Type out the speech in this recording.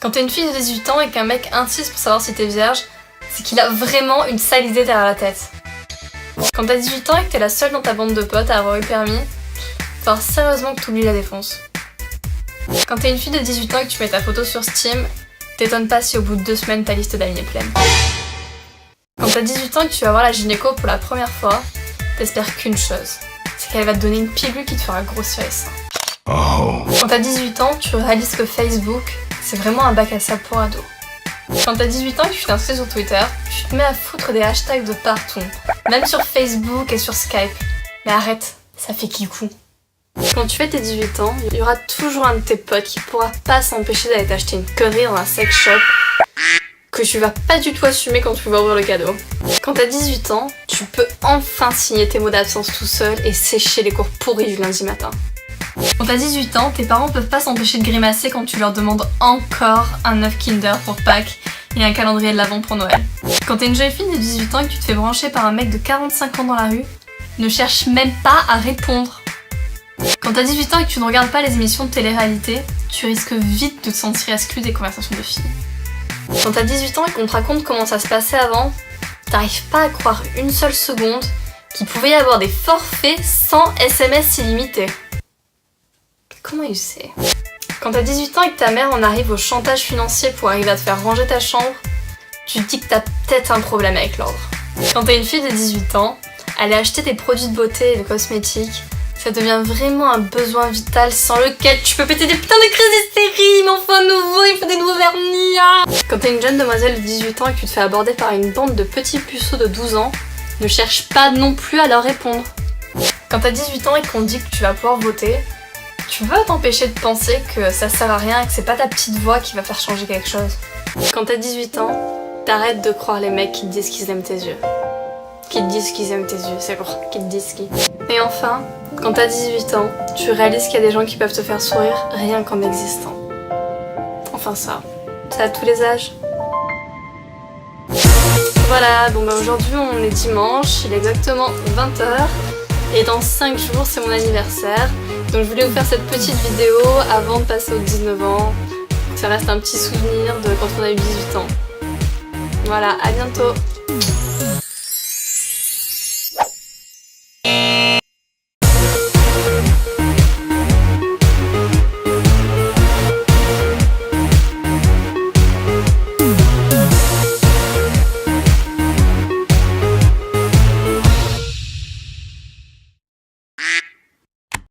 Quand t'es une fille de 18 ans et qu'un mec insiste pour savoir si t'es vierge, c'est qu'il a vraiment une sale idée derrière la tête. Quand t'as 18 ans et que t'es la seule dans ta bande de potes à avoir eu le permis, faut falloir sérieusement que t'oublies la défonce. Quand t'es une fille de 18 ans et que tu mets ta photo sur Steam, t'étonnes pas si au bout de 2 semaines ta liste d'amis est pleine. Quand t'as 18 ans et que tu vas voir la gynéco pour la première fois, t'espères qu'une chose, c'est qu'elle va te donner une pilule qui te fera grossir les seins. Quand t'as 18 ans, tu réalises que Facebook, c'est vraiment un bac à sable pour ados. Quand t'as 18 ans et que tu t'inscris sur Twitter, tu te mets à foutre des hashtags de partout, même sur Facebook et sur Skype. Mais arrête, ça fait kikou. Quand tu fais tes 18 ans, il y aura toujours un de tes potes qui pourra pas s'empêcher d'aller t'acheter une connerie dans un sex shop que tu vas pas du tout assumer quand tu vas ouvrir le cadeau. Quand t'as 18 ans, tu peux enfin signer tes mots d'absence tout seul et sécher les cours pourris du lundi matin. Quand t'as 18 ans, tes parents peuvent pas s'empêcher de grimacer quand tu leur demandes encore un œuf Kinder pour Pâques et un calendrier de l'Avent pour Noël. Quand t'es une jeune fille de 18 ans et que tu te fais brancher par un mec de 45 ans dans la rue, ne cherche même pas à répondre. Quand t'as 18 ans et que tu ne regardes pas les émissions de télé-réalité, tu risques vite de te sentir exclu des conversations de filles. Quand t'as 18 ans et qu'on te raconte comment ça se passait avant, t'arrives pas à croire une seule seconde qu'il pouvait y avoir des forfaits sans SMS illimité. Comment il sait? Quand t'as 18 ans et que ta mère en arrive au chantage financier pour arriver à te faire ranger ta chambre, tu te dis que t'as peut-être un problème avec l'ordre. Quand t'es une fille de 18 ans, aller acheter des produits de beauté et de cosmétiques, ça devient vraiment un besoin vital sans lequel tu peux péter des putains de crises d'hystérie, mais enfin nouveau, il faut des nouveaux vernis. Ah, quand t'es une jeune demoiselle de 18 ans et que tu te fais aborder par une bande de petits puceaux de 12 ans, ne cherche pas non plus à leur répondre. Quand t'as 18 ans et qu'on te dit que tu vas pouvoir voter, tu peux pas t'empêcher de penser que ça sert à rien et que c'est pas ta petite voix qui va faire changer quelque chose. Quand t'as 18 ans, t'arrêtes de croire les mecs qui te disent qu'ils aiment tes yeux. Qui te disent qu'ils aiment tes yeux, c'est bon, qui te disent qui. Et enfin, quand t'as 18 ans, tu réalises qu'il y a des gens qui peuvent te faire sourire rien qu'en existant. Enfin ça, c'est à tous les âges. Voilà, bon bah aujourd'hui on est dimanche, il est exactement 20h et dans 5 jours c'est mon anniversaire. Donc je voulais vous faire cette petite vidéo avant de passer aux 19 ans. Ça reste un petit souvenir de quand on a eu 18 ans. Voilà, à bientôt.